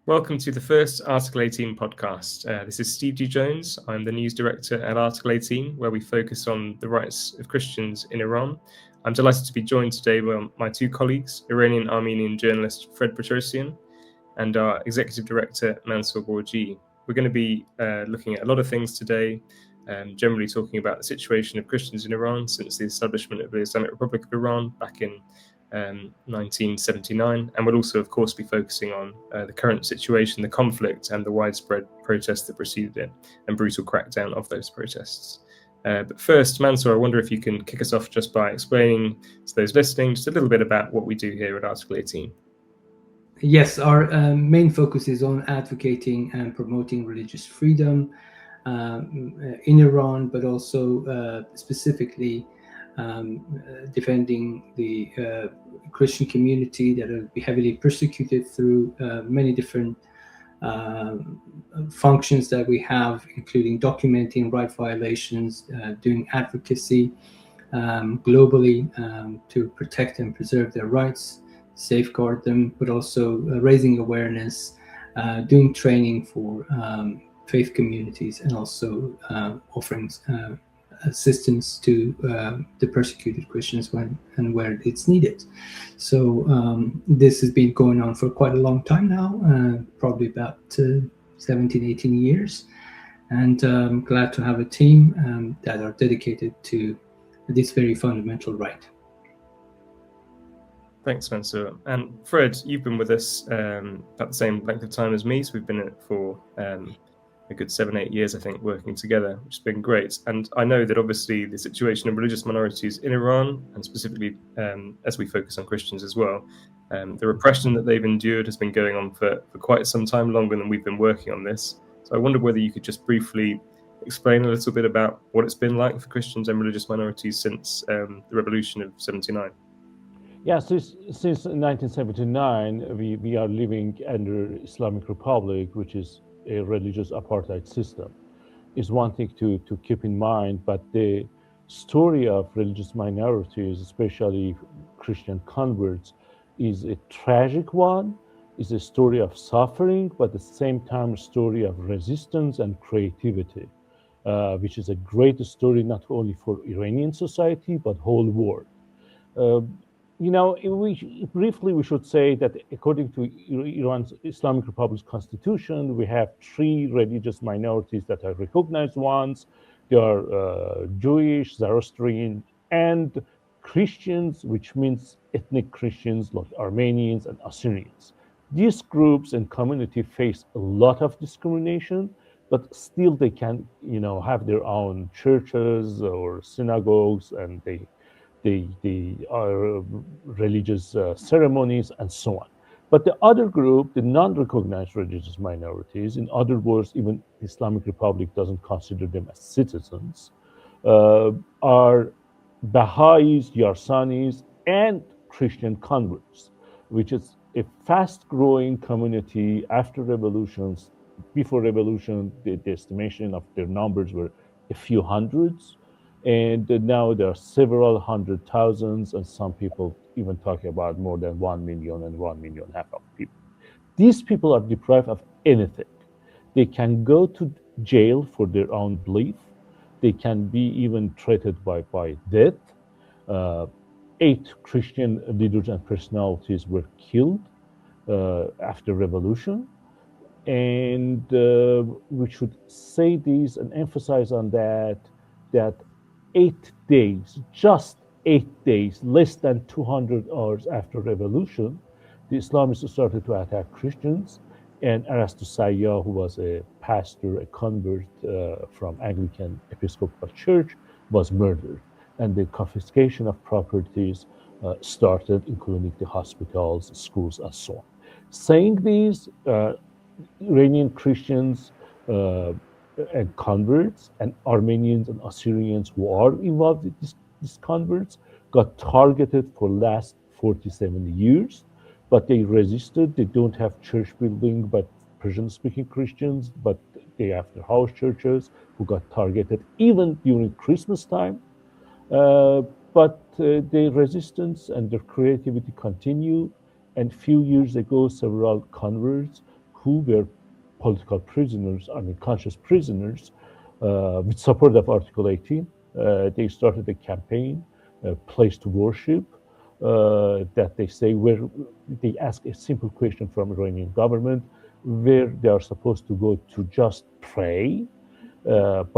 Welcome to the first Article 18 podcast. This is Steve G. Jones. I'm the news director at Article 18, where we focus on the rights of Christians in Iran. I'm delighted to be joined today by my two colleagues, Iranian-Armenian journalist Fred Petrossian and our executive director, Mansour Borji. We're going to be looking at a lot of things today, generally talking about the situation of Christians in Iran since the establishment of the Islamic Republic of Iran back in 1979, and we'll also of course be focusing on the current situation, the conflict and the widespread protests that preceded it and brutal crackdown of those protests. But first, Mansour, I wonder if you can kick us off just by explaining to those listening just a little bit about what we do here at Article 18. Yes, our main focus is on advocating and promoting religious freedom in Iran, but also specifically defending the Christian community that will be heavily persecuted through many different functions that we have, including documenting right violations, doing advocacy globally to protect and preserve their rights, safeguard them, but also raising awareness, doing training for faith communities, and also offering assistance to the persecuted Christians when and where it's needed. So this has been going on for quite a long time now, probably about 17, 18 years. And I'm glad to have a team that are dedicated to this very fundamental right. Thanks, Mansour. And Fred, you've been with us about the same length of time as me, so we've been in it for a good 7-8 years, I think, working together, which has been great. And I know that obviously the situation of religious minorities in Iran, and specifically as we focus on Christians as well, the repression that they've endured has been going on for quite some time, longer than we've been working on this. So I wondered whether you could just briefly explain a little bit about what it's been like for Christians and religious minorities since the revolution of 79. Yeah, since 1979, we are living under Islamic Republic, which is a religious apartheid system. Is one thing to keep in mind, but the story of religious minorities, especially Christian converts, is a tragic one. It's a story of suffering, but at the same time a story of resistance and creativity, which is a great story not only for Iranian society, but whole world. We should say that according to Iran's Islamic Republic's constitution, we have 3 religious minorities that are recognized ones. They are Jewish, Zoroastrian, and Christians, which means ethnic Christians like Armenians and Assyrians. These groups and community face a lot of discrimination, but still they can, have their own churches or synagogues, and they are religious ceremonies and so on. But the other group, the non-recognized religious minorities, in other words, even Islamic Republic doesn't consider them as citizens, are Baha'is, Yarsanis, and Christian converts, which is a fast-growing community after revolutions. Before revolution, the estimation of their numbers were a few hundreds. And now there are several hundred thousands, and some people even talk about more than 1 million and 1.5 million of people. These people are deprived of anything. They can go to jail for their own belief. They can be even threatened by death. 8 Christian leaders and personalities were killed after revolution. And we should say this and emphasize on that 8 days, just 8 days, less than 200 hours after revolution, the Islamists started to attack Christians, and Arastu Sayyah, who was a pastor, a convert from Anglican Episcopal Church, was murdered, and the confiscation of properties started, including the hospitals, schools, and so on. Saying these, Iranian Christians and converts and Armenians and Assyrians who are involved in these converts got targeted for last 47 years, but they resisted. They don't have church building, but Persian-speaking Christians, but they have their house churches who got targeted even during Christmas time. But their resistance and their creativity continue. And few years ago, several converts who were political prisoners, I mean conscious prisoners, with support of Article 18. They started a campaign, Place to Worship, that they say where they ask a simple question from Iranian government, where they are supposed to go to just pray,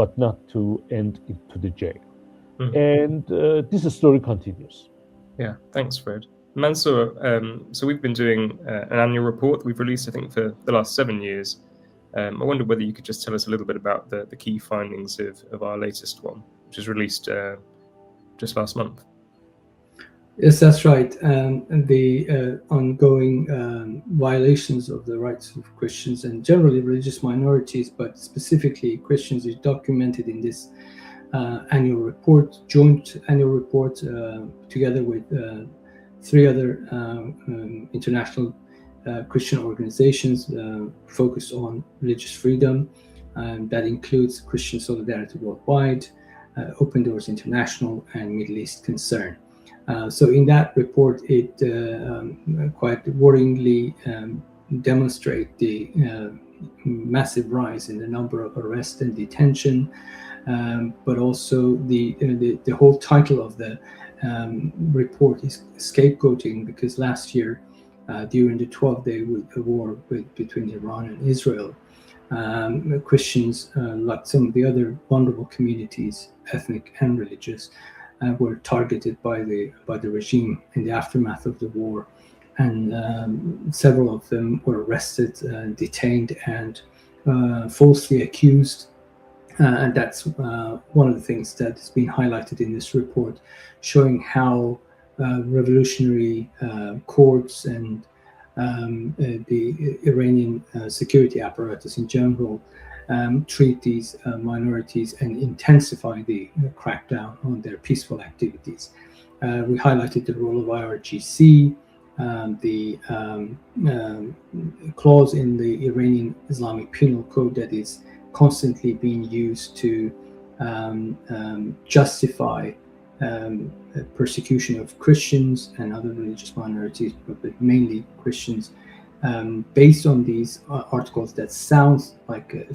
but not to end into the jail. And this story continues. Yeah, thanks, Fred. Mansour, so we've been doing an annual report that we've released, I think, for the last 7 years. I wondered whether you could just tell us a little bit about the key findings of our latest one, which was released just last month. Yes, that's right. The ongoing violations of the rights of Christians and generally religious minorities, but specifically Christians, is documented in this annual report, joint annual report, together with 3 other international Christian organizations focused on religious freedom. That includes Christian Solidarity Worldwide, Open Doors International, and Middle East Concern. So in that report, it quite worryingly demonstrates the massive rise in the number of arrests and detention, but also the whole title of the report is scapegoating, because last year, during the 12-day war between Iran and Israel, Christians, like some of the other vulnerable communities, ethnic and religious, were targeted by the regime in the aftermath of the war, and several of them were arrested, detained, and falsely accused. And that's one of the things that has been highlighted in this report, showing how revolutionary courts and the Iranian security apparatus in general treat these minorities and intensify the crackdown on their peaceful activities. We highlighted the role of IRGC, the clause in the Iranian Islamic Penal Code that is constantly being used to justify persecution of Christians and other religious minorities, but mainly Christians, based on these articles that sounds like a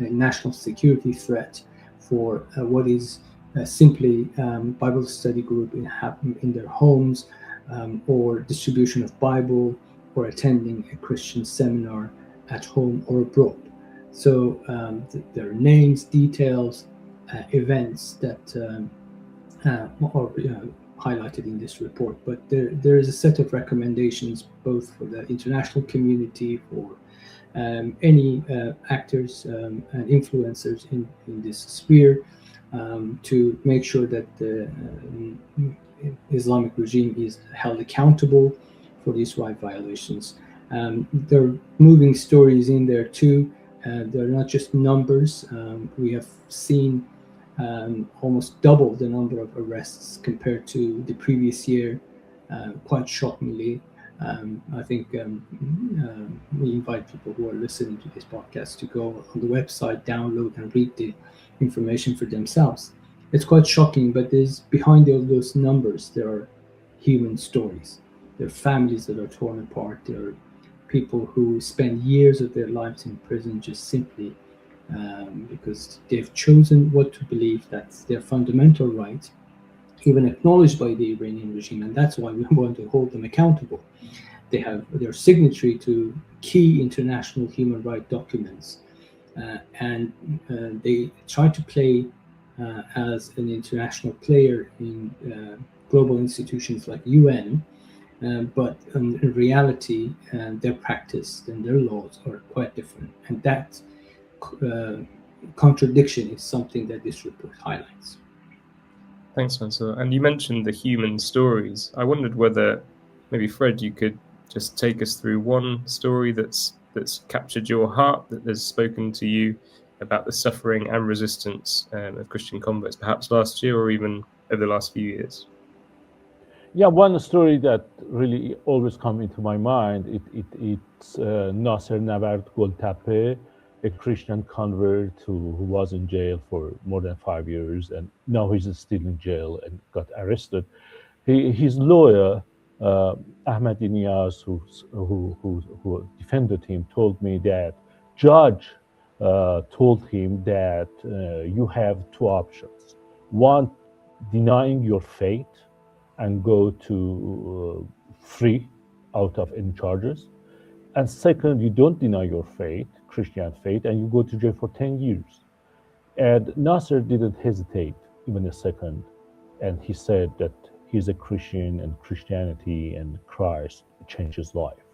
national security threat for what is simply Bible study group in their homes, or distribution of Bible, or attending a Christian seminar at home or abroad. So there are names, details, events that are highlighted in this report, but there is a set of recommendations both for the international community, for any actors and influencers in this sphere, to make sure that the Islamic regime is held accountable for these right violations. There are moving stories in there too. They're not just numbers. We have seen almost double the number of arrests compared to the previous year, quite shockingly. I think we invite people who are listening to this podcast to go on the website, download and read the information for themselves. It's quite shocking, but there's behind all those numbers, there are human stories. There are families that are torn apart. There are people who spend years of their lives in prison just simply because they've chosen what to believe. That's their fundamental right, even acknowledged by the Iranian regime, and that's why we want to hold them accountable. They have their signatory to key international human rights documents, and they try to play as an international player in global institutions like UN, but in reality, their practice and their laws are quite different, and that contradiction is something that this report highlights. Thanks, Mansour. And you mentioned the human stories. I wondered whether maybe, Fred, you could just take us through one story that's captured your heart, that has spoken to you about the suffering and resistance of Christian converts, perhaps last year or even over the last few years. Yeah, one story that really always comes into my mind, it's Nasser Navard Goltape, a Christian convert who was in jail for more than 5 years, and now he's still in jail and got arrested. His lawyer Ahmad Inyas, who defended him, told me that judge told him that you have two options: one, denying your faith and go to free out of any charges, and second, you don't deny your faith, Christian faith, and you go to jail for 10 years. And Nasser didn't hesitate even a second, and he said that he's a Christian and Christianity and Christ changed his life.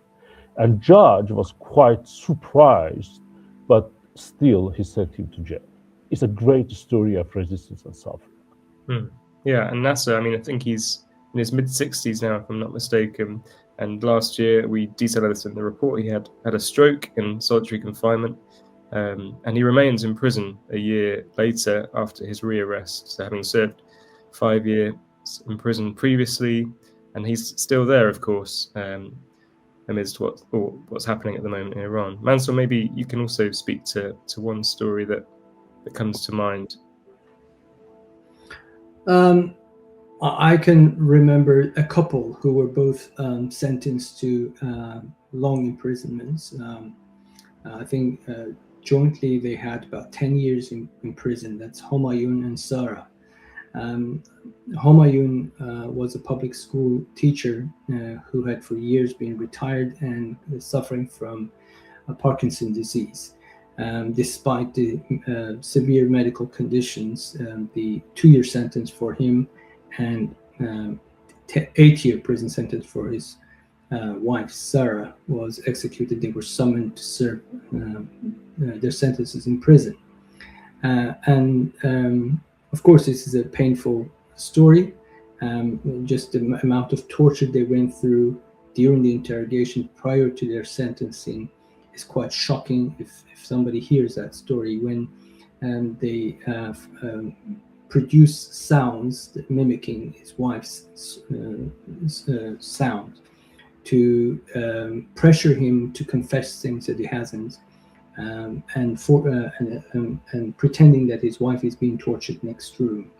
And judge was quite surprised, but still he sent him to jail. It's a great story of resistance and suffering. Yeah, and Nasser, I mean, I think he's in his mid-60s now, if I'm not mistaken. And last year, we detailed this in the report, he had a stroke in solitary confinement. And he remains in prison a year later after his rearrest, so having served 5 years in prison previously, and he's still there, of course, amidst what's happening at the moment in Iran. Mansour, maybe you can also speak to one story that comes to mind. I can remember a couple who were both sentenced to long imprisonments. I think jointly they had about 10 years in prison. That's Homayun and Sarah. Homayun was a public school teacher who had for years been retired and suffering from Parkinson's disease. Despite the severe medical conditions, the 2-year sentence for him and 8-year prison sentence for his wife Sarah was executed. They were summoned to serve their sentences in prison, and of course this is a painful story. Just the amount of torture they went through during the interrogation prior to their sentencing is quite shocking. If somebody hears that story, when they produce sounds mimicking his wife's sound to pressure him to confess things that he hasn't, and pretending that his wife is being tortured next room.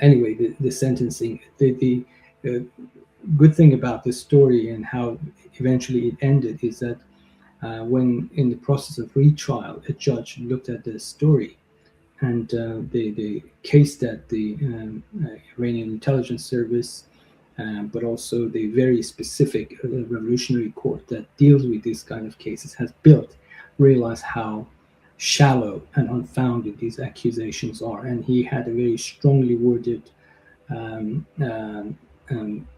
Anyway, the sentencing, the good thing about this story and how eventually it ended is that when in the process of retrial, a judge looked at the story and the case that the Iranian intelligence service, but also the very specific revolutionary court that deals with these kind of cases has built, realized how shallow and unfounded these accusations are. And he had a very strongly worded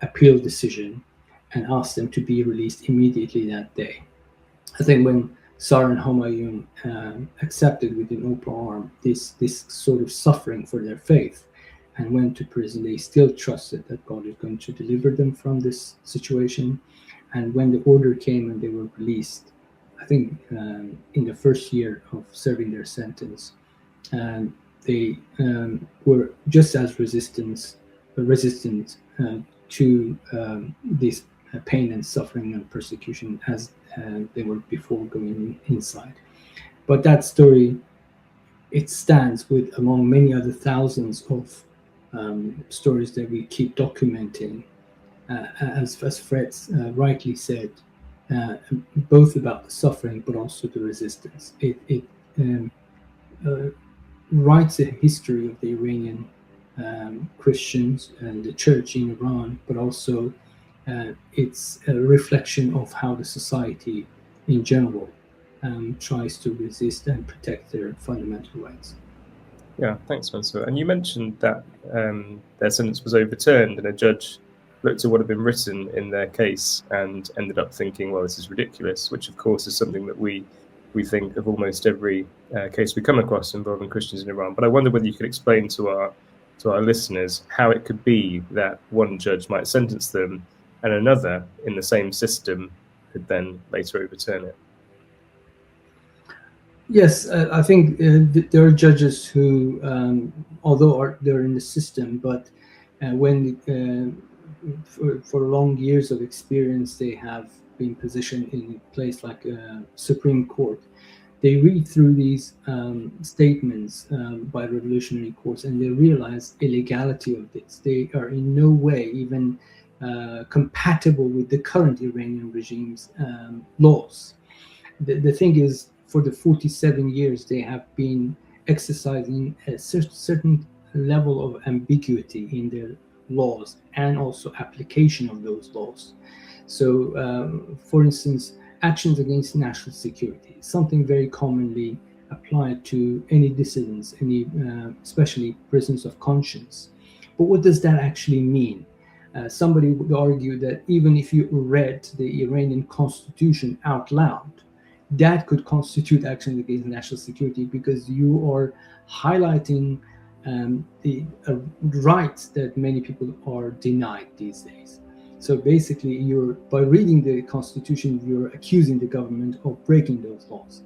appeal decision and asked them to be released immediately that day. I think when Sarah and Homayun accepted with an open arm this sort of suffering for their faith and went to prison, they still trusted that God is going to deliver them from this situation. And when the order came and they were released, I think in the first year of serving their sentence, they were just as resistant to this pain and suffering and persecution as they were before going inside. But that story, it stands with among many other thousands of stories that we keep documenting, as Fred rightly said, both about the suffering but also the resistance. It writes a history of the Iranian Christians and the church in Iran, but also it's a reflection of how the society in general tries to resist and protect their fundamental rights. Yeah, thanks, Mansour. And you mentioned that their sentence was overturned and a judge looked at what had been written in their case and ended up thinking, well, this is ridiculous, which of course is something that we think of almost every case we come across involving Christians in Iran. But I wonder whether you could explain to our listeners how it could be that one judge might sentence them and another in the same system could then later overturn it. Yes, I think there are judges who, although they're in the system, but when for long years of experience, they have been positioned in a place like Supreme Court. they read through these statements by revolutionary courts, and they realize illegality of this. They are in no way even compatible with the current Iranian regime's laws. The thing is, for the 47 years, they have been exercising a certain level of ambiguity in their laws and also application of those laws. So, for instance, actions against national security, something very commonly applied to any dissidents, especially prisoners of conscience. But what does that actually mean? Somebody would argue that even if you read the Iranian constitution out loud, that could constitute actions against national security, because you are highlighting the rights that many people are denied these days. So basically, by reading the constitution, you're accusing the government of breaking those laws.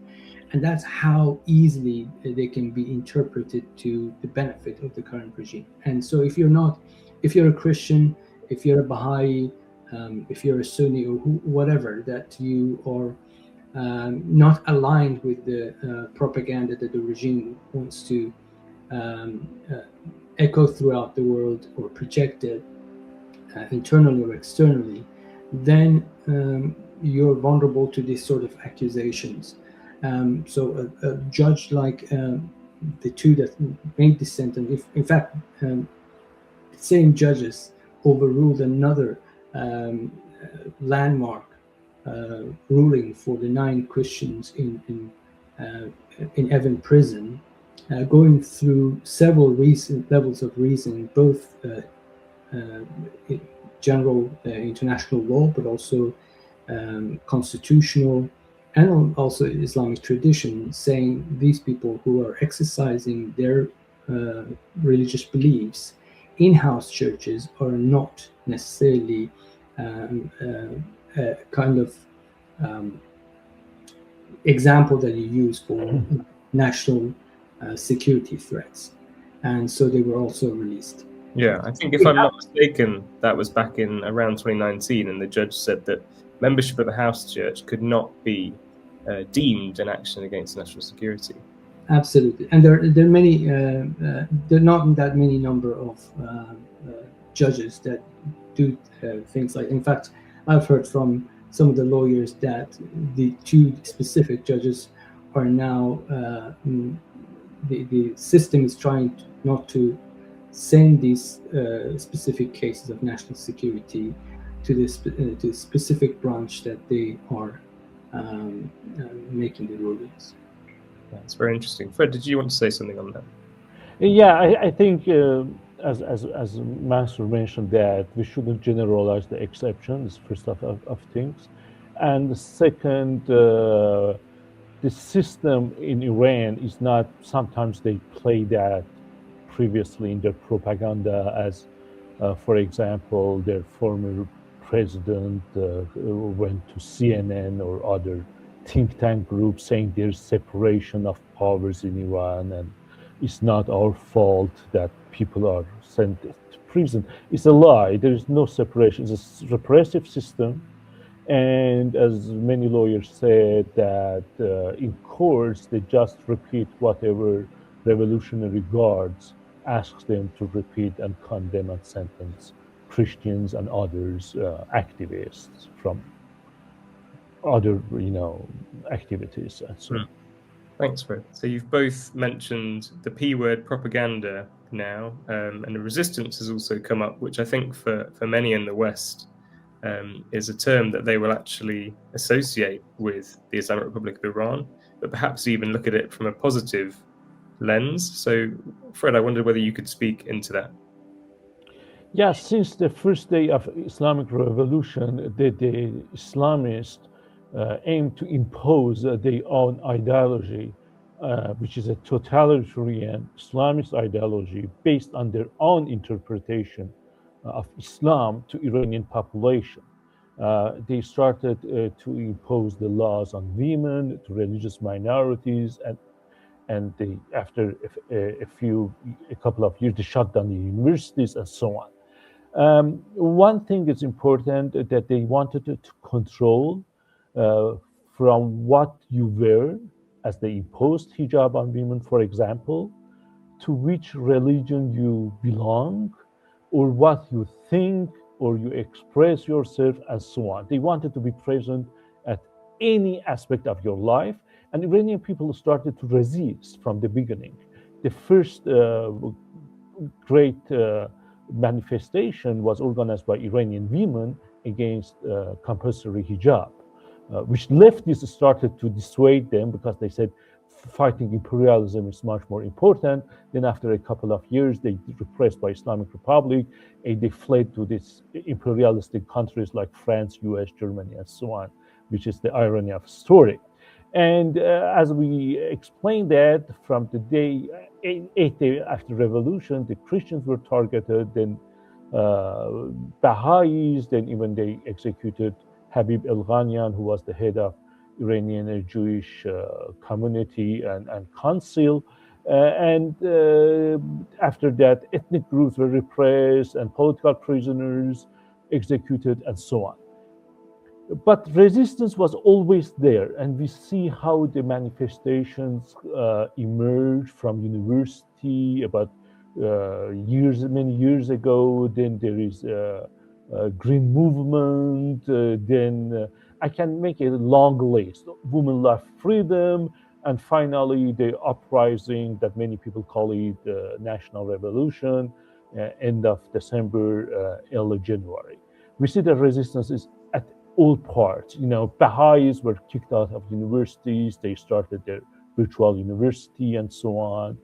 And that's how easily they can be interpreted to the benefit of the current regime. And so if you're a Christian, if you're a Baha'i, if you're a Sunni or whatever, that you are not aligned with the propaganda that the regime wants to echo throughout the world or project it internally or externally, then you're vulnerable to these sort of accusations. So a judge like the two that made this sentence, in fact, the same judges overruled another landmark ruling for the 9 Christians in Evin prison, going through several levels of reasoning, both general international law, but also constitutional and also Islamic tradition, saying these people who are exercising their religious beliefs in house churches are not necessarily a kind of example that you use for national security threats. And so they were also released. Yeah, I think if I'm not mistaken, that was back in around 2019, and the judge said that membership of a house church could not be deemed an action against national security. Absolutely, and there are many. There are not that many number of judges that do things like. In fact, I've heard from some of the lawyers that the 2 specific judges are now. The system is trying not to send these specific cases of national security to the specific branch that they are making the rulings. That's very interesting. Fred, did you want to say something on that? Yeah, I think as Mansour mentioned, that we shouldn't generalize the exceptions, first of things, and second, the system in Iran is not. Sometimes they play that previously in their propaganda as, for example, their former president went to CNN or other think tank groups saying there's separation of powers in Iran and it's not our fault that people are sent to prison. It's a lie. There is no separation. It's a repressive system. And as many lawyers said, that in courts, they just repeat whatever Revolutionary Guards asks them to repeat and condemn and sentence Christians and others, activists from other, activities and so on. Thanks, Fred. So you've both mentioned the P word, propaganda, now, and the resistance has also come up, which I think for many in the West is a term that they will actually associate with the Islamic Republic of Iran, but perhaps even look at it from a positive lens. So, Fred, I wondered whether you could speak into that. Yeah, since the first day of Islamic Revolution, the Islamists aim to impose their own ideology, which is a totalitarian Islamist ideology based on their own interpretation of Islam to Iranian population. They started to impose the laws on women, to religious minorities, and they, after a couple of years, they shut down the universities and so on. One thing is important, that they wanted to control from what you wear as they imposed hijab on women, for example, to which religion you belong, or what you think, or you express yourself, and so on. They wanted to be present at any aspect of your life, and Iranian people started to resist from the beginning. The first great manifestation was organized by Iranian women against compulsory hijab, which leftists started to dissuade them because they said fighting imperialism is much more important. Then after a couple of years, they repressed by Islamic Republic, and they fled to these imperialistic countries like France, US, Germany, and so on, which is the irony of the story. And as we explained that from the day, 8 days after revolution, the Christians were targeted, then Baha'is, then even they executed Habib El-Ghanian, who was the head of Iranian Jewish community and council. And after that, ethnic groups were repressed and political prisoners executed and so on. But resistance was always there, and we see how the manifestations emerged from university about many years ago. Then there is a green movement. Then I can make a long list. Women love freedom, and finally the uprising that many people call it national revolution, end of December, early January. We see that resistance is at all parts. Baha'is were kicked out of universities. They started their virtual university and so on.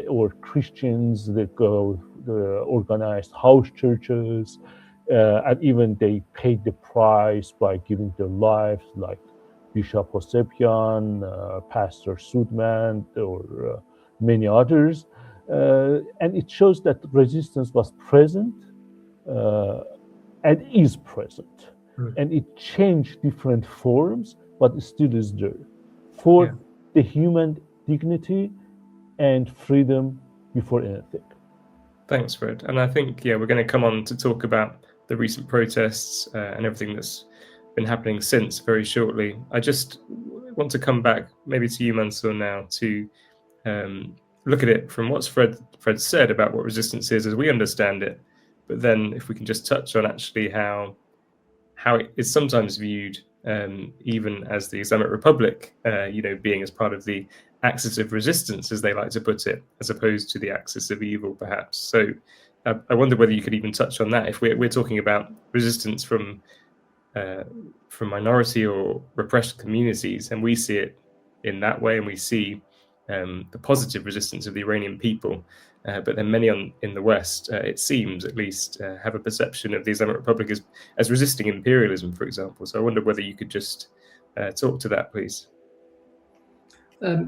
Or Christians that organized house churches. And even they paid the price by giving their lives, like Bishop Hosepian, Pastor Sudman, or many others. And it shows that resistance was present and is present. And it changed different forms, but it still is there for the human dignity and freedom before anything. Thanks, Fred. And I think, we're going to come on to talk about the recent protests and everything that's been happening since very shortly. I just want to come back maybe to you, Mansour, now to look at it from what's Fred said about what resistance is as we understand it. But then if we can just touch on actually how it is sometimes viewed, even as the Islamic Republic, being as part of the axis of resistance, as they like to put it, as opposed to the axis of evil, perhaps. So I wonder whether you could even touch on that. If we're talking about resistance from minority or repressed communities, and we see it in that way, and we see the positive resistance of the Iranian people, but then many in the West, it seems at least, have a perception of the Islamic Republic as resisting imperialism, for example. So I wonder whether you could just talk to that, please.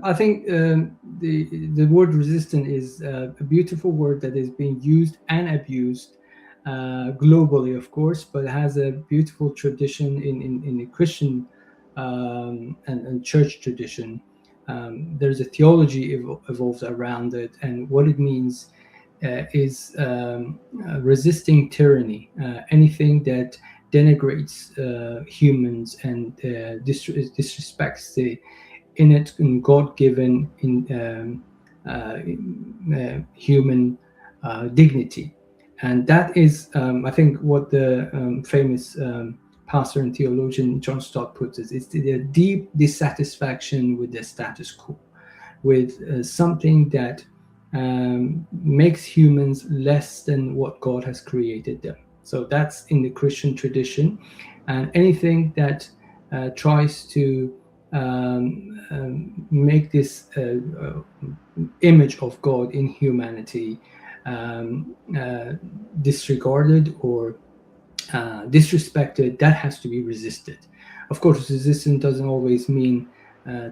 I think the word resistant is a beautiful word that is being used and abused globally, of course, but it has a beautiful tradition in the Christian and church tradition. There's a theology evolves around it, and what it means is resisting tyranny, anything that denigrates humans and disrespects the innate and God-given human dignity. And that is, I think, what the famous pastor and theologian John Stott puts it. It's the deep dissatisfaction with the status quo, with something that makes humans less than what God has created them. So that's in the Christian tradition. And anything that tries to make this image of God in humanity disregarded or disrespected, that has to be resisted. Of course, resistance doesn't always mean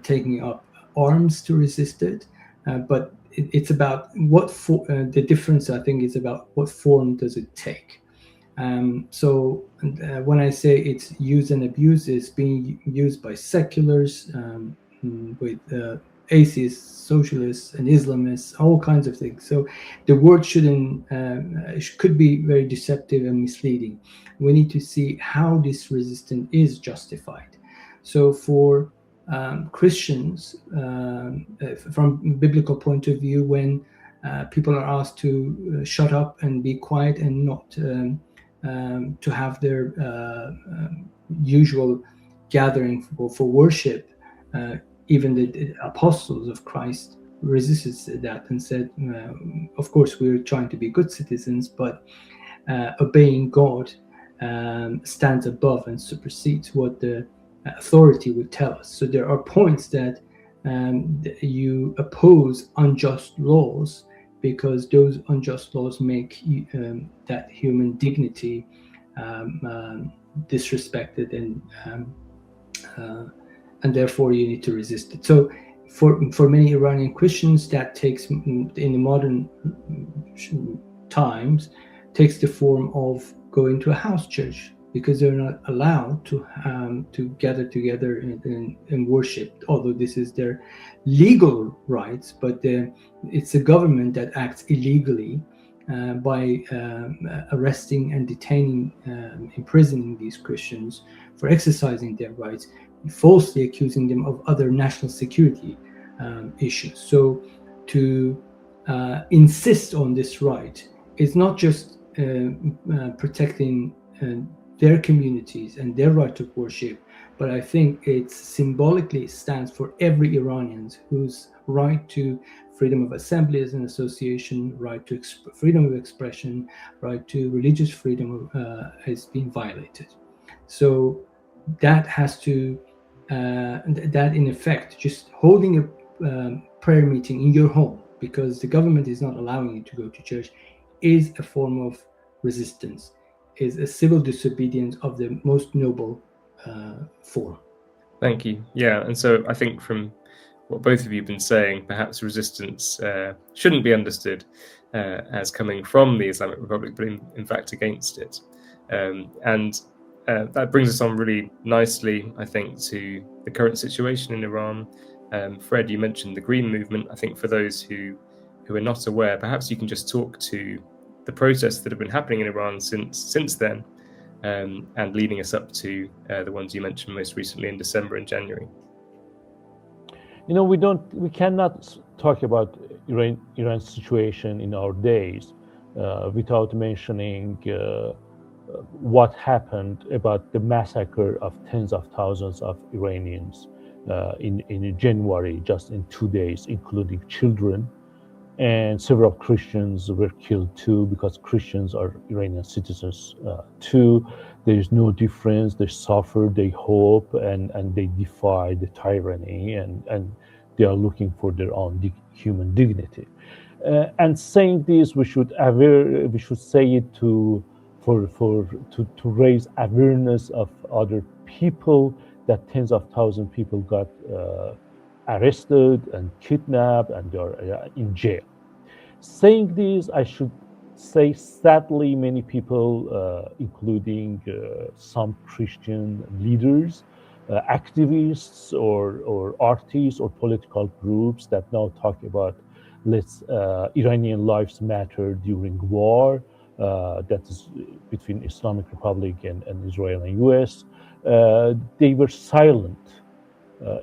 taking up arms to resist it, but it's about what the difference, I think, is about what form does it take. So when I say it's used and abused, it's being used by seculars, with atheists, socialists, and Islamists, all kinds of things. So the word could be very deceptive and misleading. We need to see how this resistance is justified. So for Christians, from biblical point of view, when people are asked to shut up and be quiet and not to have their usual gathering for worship, even the apostles of Christ resisted that and said, of course, we're trying to be good citizens, but obeying God stands above and supersedes what the authority would tell us. So there are points that you oppose unjust laws because those unjust laws make that human dignity disrespected, and therefore you need to resist it. So for many Iranian Christians, that takes, in the modern times, takes the form of going to a house church, because they're not allowed to gather together and worship, although this is their legal rights. But it's the government that acts illegally by arresting and detaining, imprisoning these Christians for exercising their rights, falsely accusing them of other national security issues. So to insist on this right is not just protecting their communities and their right to worship, but I think it symbolically stands for every Iranian whose right to freedom of assembly and association, right to freedom of expression, right to religious freedom has been violated. So that has to, that in effect, just holding a prayer meeting in your home because the government is not allowing you to go to church is a form of resistance, is a civil disobedience of the most noble form. Thank you. Yeah, and so I think from what both of you have been saying, perhaps resistance shouldn't be understood as coming from the Islamic Republic, but in fact against it. And that brings us on really nicely, I think, to the current situation in Iran. Fred, you mentioned the Green Movement. I think for those who are not aware, perhaps you can just talk to the protests that have been happening in Iran since then, and leading us up to the ones you mentioned most recently in December and January. You know, we cannot talk about Iran's situation in our days without mentioning what happened about the massacre of tens of thousands of Iranians in January, just in 2 days, including children. And several Christians were killed too, because Christians are Iranian citizens too. There is no difference. They suffer, they hope, and they defy the tyranny, and they are looking for their own human dignity. And saying this, we should say it to raise awareness of other people, that tens of thousands of people got arrested and kidnapped, and they are in jail. Saying this, I should say, sadly, many people, including some Christian leaders, activists, or artists, or political groups that now talk about Iranian lives matter during war, that is between Islamic Republic and Israel and US, they were silent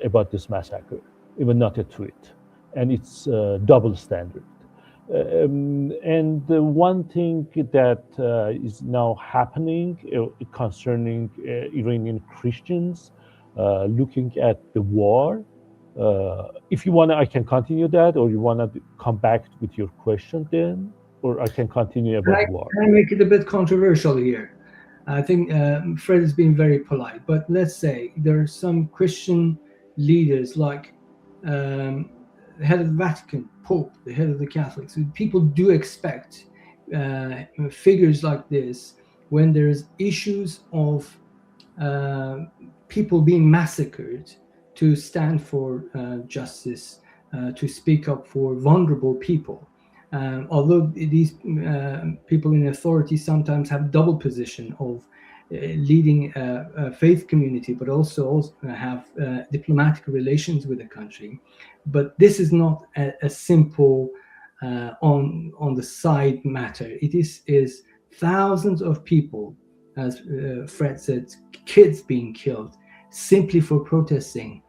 about this massacre, even not a tweet. And it's double standard. And the one thing that is now happening concerning Iranian Christians looking at the war, if you want to, I can continue that, or you want to come back with your question then, or I can continue about war. Can I make it a bit controversial here? I think Fred has been very polite, but let's say there are some Christian leaders like the head of the Vatican, Pope, the head of the Catholics. People do expect figures like this when there's issues of people being massacred to stand for justice, to speak up for vulnerable people. Although these people in authority sometimes have double position of leading a faith community, but also have diplomatic relations with the country. But this is not a simple on the side matter. It is thousands of people, as Fred said, kids being killed simply for protesting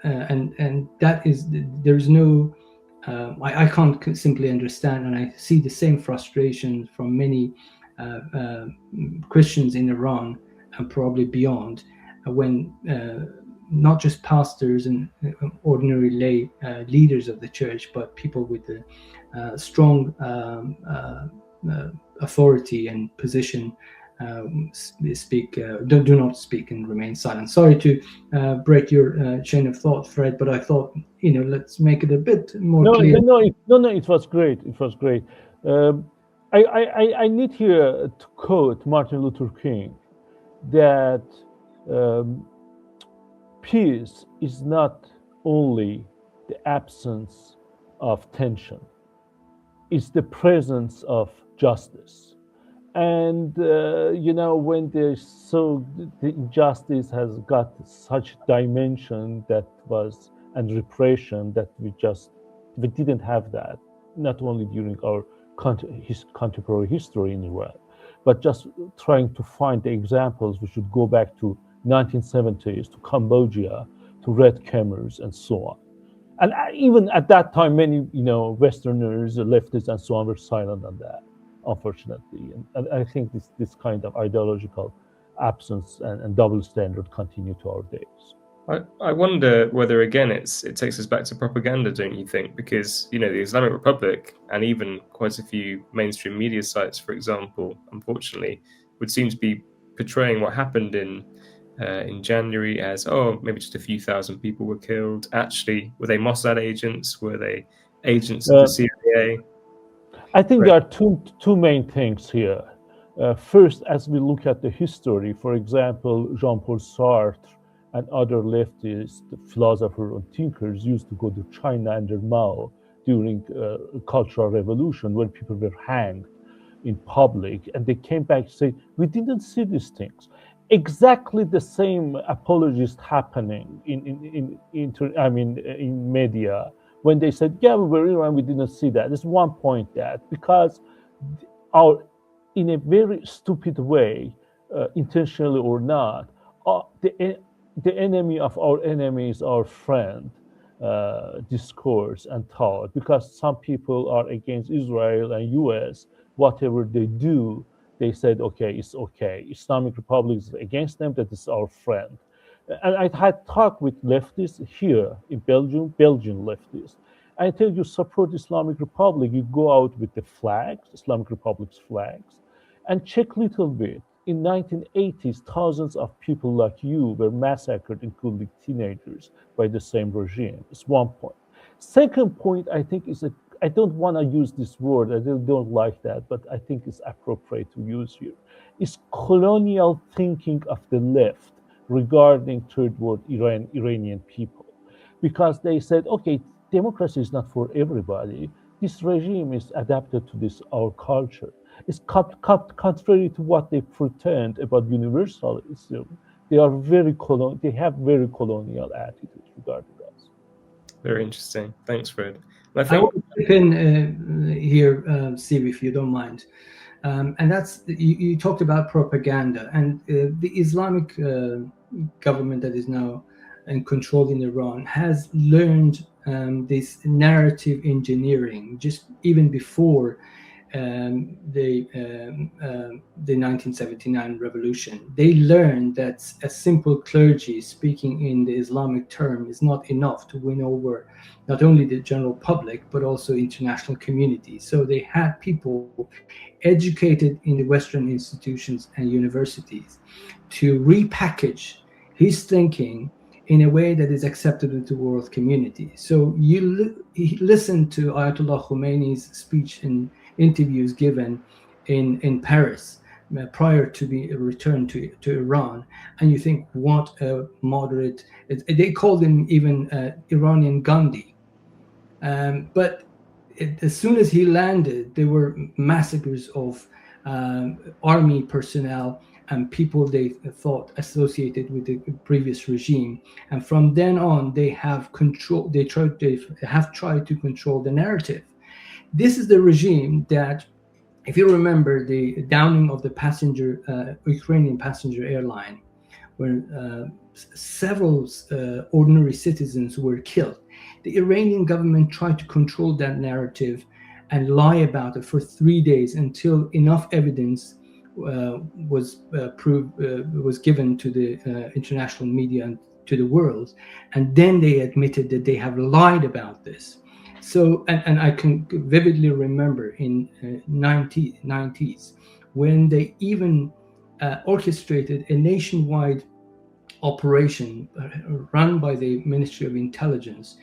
and that is, there's no, I can't simply understand, and I see the same frustration from many Christians in Iran and probably beyond, when not just pastors and ordinary lay leaders of the church, but people with a strong authority and position do not speak and remain silent. Sorry to break your chain of thought, Fred, but I thought, let's make it a bit more clear. No, it was great. It was great. I need here to quote Martin Luther King that peace is not only the absence of tension, it's the presence of justice. And when the injustice has got such dimension and repression that we didn't have that, not only during our contemporary history in Iran, but just trying to find the examples. We should go back to 1970s, to Cambodia, to Red Khmers, and so on. And even at that time, many Westerners, leftists, and so on were silent on that, unfortunately. And I think this kind of ideological absence and double standard continue to our days. I wonder whether, again, it takes us back to propaganda, don't you think? Because, the Islamic Republic and even quite a few mainstream media sites, for example, unfortunately, would seem to be portraying what happened in January as, maybe just a few thousand people were killed. Actually, were they Mossad agents? Were they agents of the CIA? I think there are two main things here. First, as we look at the history, for example, Jean-Paul Sartre and other leftist philosophers and thinkers used to go to China under Mao during Cultural Revolution, when people were hanged in public, and they came back and say, we didn't see these things. Exactly the same apologist happening in media, when they said, yeah, we were in Iran, we didn't see that. There's one point that, because in a very stupid way, intentionally or not, the enemy of our enemy is our friend discourse and thought, because some people are against Israel and US, whatever they do, they said, okay, it's okay. Islamic Republic is against them, that is our friend. And I had talked with leftists here in Belgium, Belgian leftists. I tell you, support Islamic Republic, you go out with the flags, Islamic Republic's flags, and check a little bit. In 1980s, thousands of people like you were massacred, including teenagers, by the same regime. It's one point. Second point, I think, is I don't want to use this word, I don't like that, but I think it's appropriate to use here. It's colonial thinking of the left regarding third world Iranian people. Because they said, okay, democracy is not for everybody. This regime is adapted to our culture. It's contrary to what they pretend about universalism. They have very colonial attitudes regarding us. Very interesting. Thanks, Fred. I want to chip in here, Steve, if you don't mind. And that's, you talked about propaganda, and the Islamic government that is now in control in Iran has learned this narrative engineering just even before the 1979 revolution. They learned that a simple clergy speaking in the Islamic term is not enough to win over not only the general public but also international community. So they had people educated in the Western institutions and universities to repackage his thinking in a way that is acceptable to world community. So you listen to Ayatollah Khomeini's speech in interviews given in Paris prior to be returned to Iran, and you think, what a moderate, they called him even Iranian Gandhi. But as soon as he landed, there were massacres of army personnel and people they thought associated with the previous regime. And from then on, they have have tried to control the narrative. This is the regime that, if you remember the downing of the Ukrainian passenger airline, where several ordinary citizens were killed. The Iranian government tried to control that narrative and lie about it for 3 days until enough evidence was given to the international media and to the world, and then they admitted that they have lied about this. So, and I can vividly remember in 90s when they even orchestrated a nationwide operation run by the Ministry of Intelligence,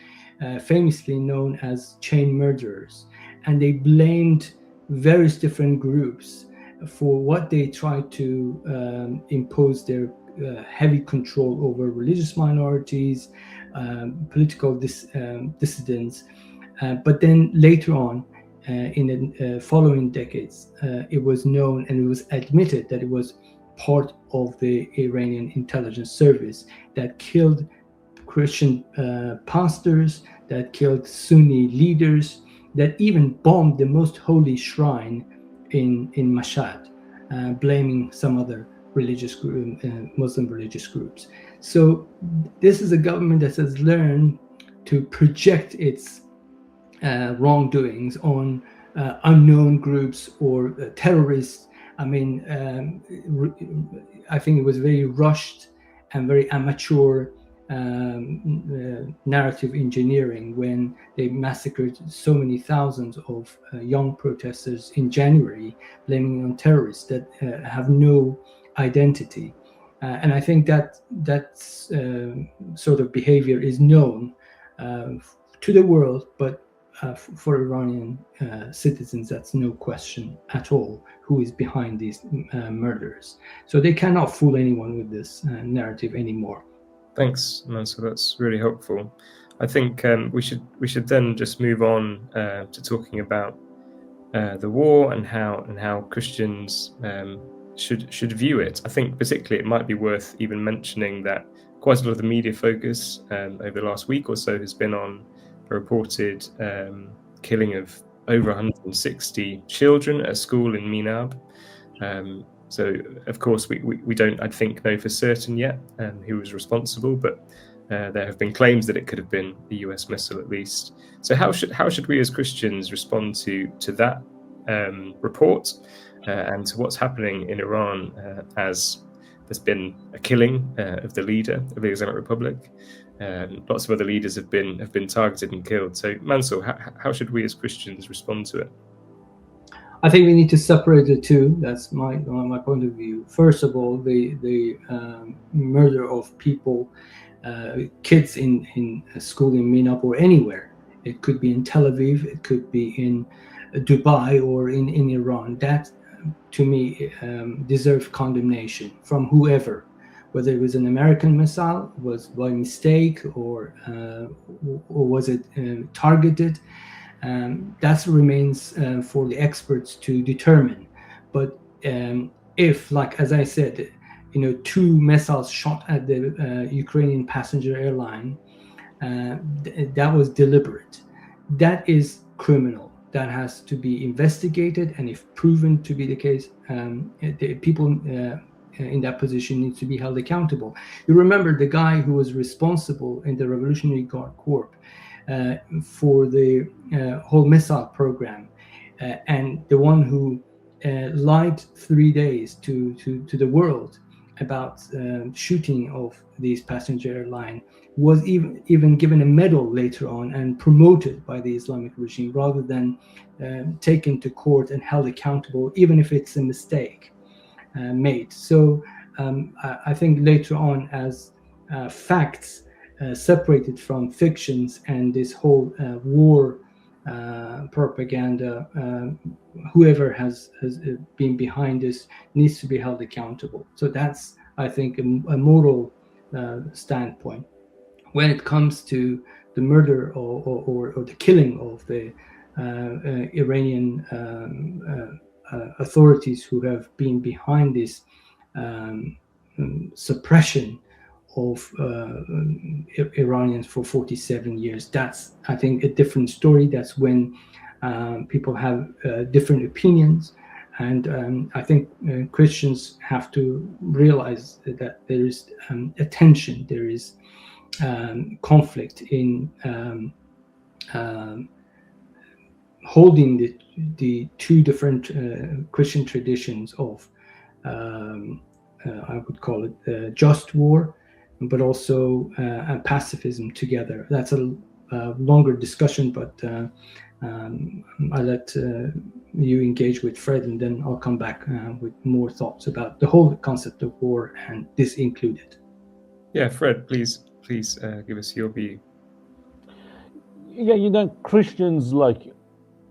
famously known as chain murderers, and they blamed various different groups for what they tried to impose their heavy control over religious minorities, political dissidents. But then later on, in the following decades, it was known and it was admitted that it was part of the Iranian intelligence service that killed Christian pastors, that killed Sunni leaders, that even bombed the most holy shrine in Mashhad, blaming some other religious group, Muslim religious groups. So this is a government that has learned to project its wrongdoings on unknown groups or terrorists. I mean, I think it was very rushed and very amateur narrative engineering when they massacred so many thousands of young protesters in January, blaming on terrorists that have no identity. And I think that sort of behavior is known to the world, but for Iranian citizens, that's no question at all who is behind these murders. So they cannot fool anyone with this narrative anymore. Thanks, Mansour. That's really helpful. I think we should then just move on to talking about the war and how Christians should view it. I think particularly it might be worth even mentioning that quite a lot of the media focus over the last week or so has been on a reported killing of over 160 children at a school in Minab. So, of course, we don't, I think, know for certain yet who was responsible, but there have been claims that it could have been a US missile at least. So how should we as Christians respond to that report and to what's happening in Iran as there's been a killing of the leader of the Islamic Republic? Lots of other leaders have been targeted and killed. So, Mansour, how should we as Christians respond to it? I think we need to separate the two. That's my point of view. First of all, the murder of people, kids in a school in Minab or anywhere. It could be in Tel Aviv, it could be in Dubai or in Iran. That, to me, deserves condemnation from whoever. Whether it was an American missile, was by mistake, or was it targeted? That remains for the experts to determine. But if, like as I said, 2 missiles shot at the Ukrainian passenger airline, that was deliberate. That is criminal. That has to be investigated, and if proven to be the case, the people in that position need to be held accountable. You remember the guy who was responsible in the Revolutionary Guard Corps for the whole missile program, and the one who lied 3 days to the world about shooting of these passenger airline, was even given a medal later on and promoted by the Islamic regime rather than taken to court and held accountable, even if it's a mistake made. So I think later on, as facts separated from fictions and this whole war propaganda, whoever has been behind this needs to be held accountable. So that's, I think, a moral standpoint. When it comes to the murder or the killing of the Iranian authorities who have been behind this suppression of Iranians for 47 years, that's, I think, a different story. That's when people have different opinions. And I think Christians have to realize that there is a tension, there is conflict in holding the two different Christian traditions of, I would call it just war, but also pacifism together. That's a longer discussion, but I'll let you engage with Fred, and then I'll come back with more thoughts about the whole concept of war, and this included. Yeah, Fred, please give us your view. Yeah, Christians, like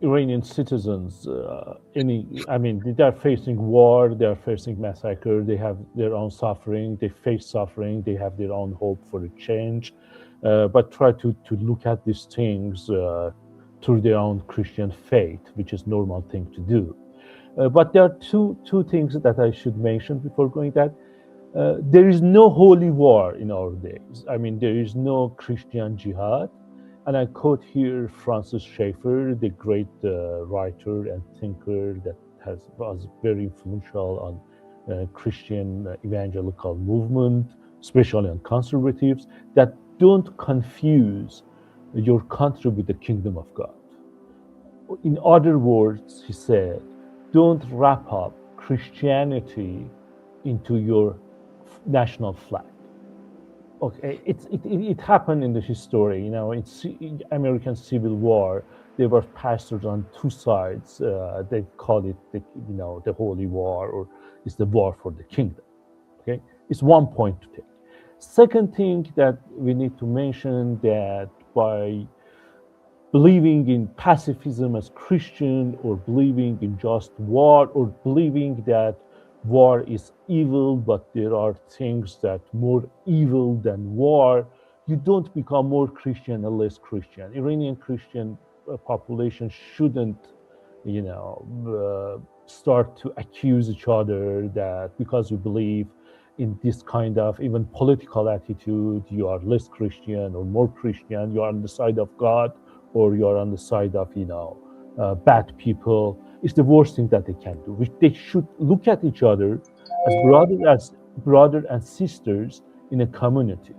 Iranian citizens, they're facing war, they're facing massacre, they have their own suffering, they face suffering, they have their own hope for a change, but try to look at these things through their own Christian faith, which is normal thing to do. But there are two things that I should mention before going that. There is no holy war in our days. There is no Christian jihad. And I quote here Francis Schaeffer, the great writer and thinker that was very influential on Christian evangelical movement, especially on conservatives, that don't confuse your country with the kingdom of God. In other words, he said, don't wrap up Christianity into your national flag. Okay, it happened in the history. In American Civil War, there were pastors on two sides. They call it the Holy War, or it's the war for the kingdom. Okay, it's one point to take. Second thing that we need to mention, that by believing in pacifism as Christian, or believing in just war, or believing that war is evil, but there are things that more evil than war, you don't become more Christian or less Christian. Iranian Christian population shouldn't, start to accuse each other that because you believe in this kind of even political attitude, you are less Christian or more Christian, you are on the side of God, or you are on the side of, bad people. It's the worst thing that they can do. They should look at each other as brother and sisters in a community.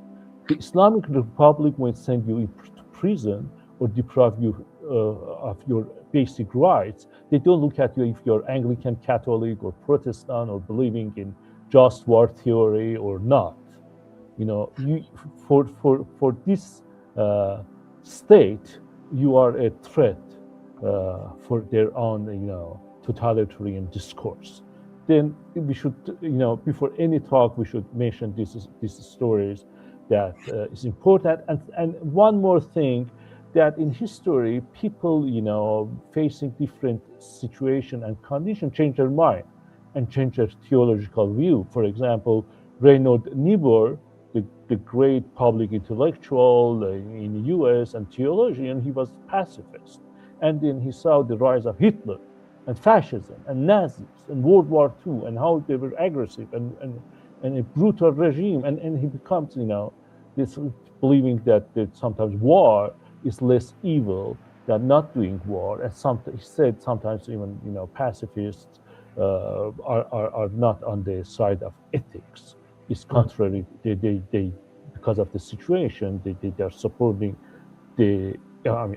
The Islamic Republic will send you to prison or deprive you of your basic rights. They don't look at you if you're Anglican, Catholic, or Protestant, or believing in just war theory or not. For this state, you are a threat for their own, totalitarian discourse. Then we should, before any talk, we should mention these stories that is important. And one more thing, that in history, people, facing different situation and condition, change their mind and change their theological view. For example, Reynold Niebuhr, the great public intellectual in the US and theologian, he was pacifist. And then he saw the rise of Hitler and fascism and Nazis and World War II and how they were aggressive and a brutal regime. And he becomes, this believing that sometimes war is less evil than not doing war. And he said sometimes even, pacifists are not on the side of ethics. It's contrary. They because of the situation, they are supporting the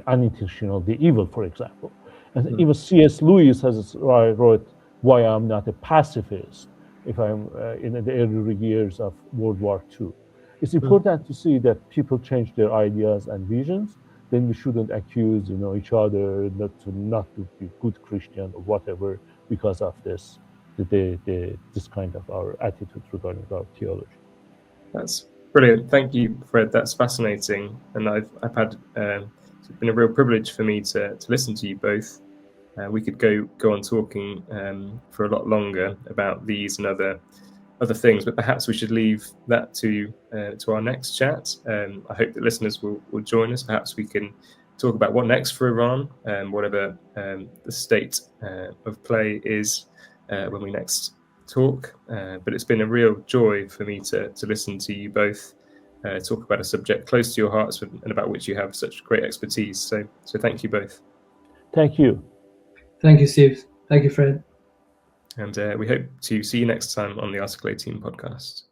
unintentional, the evil, for example. And even C.S. Lewis wrote, "Why I'm Not a Pacifist," if I'm in the early years of World War II. It's important to see that people change their ideas and visions. Then we shouldn't accuse, each other not to be good Christian or whatever because of this kind of our attitude regarding our theology. That's brilliant. Thank you, Fred. That's fascinating, and I've had it's been a real privilege for me to listen to you both. We could go on talking for a lot longer about these and other things, but perhaps we should leave that to our next chat. I hope that listeners will join us. Perhaps we can talk about what next for Iran, whatever the state of play is when we next talk. But it's been a real joy for me to listen to you both talk about a subject close to your hearts and about which you have such great expertise. So thank you both. Thank you. Thank you, Steve. Thank you, Fred. And we hope to see you next time on the Article 18 podcast.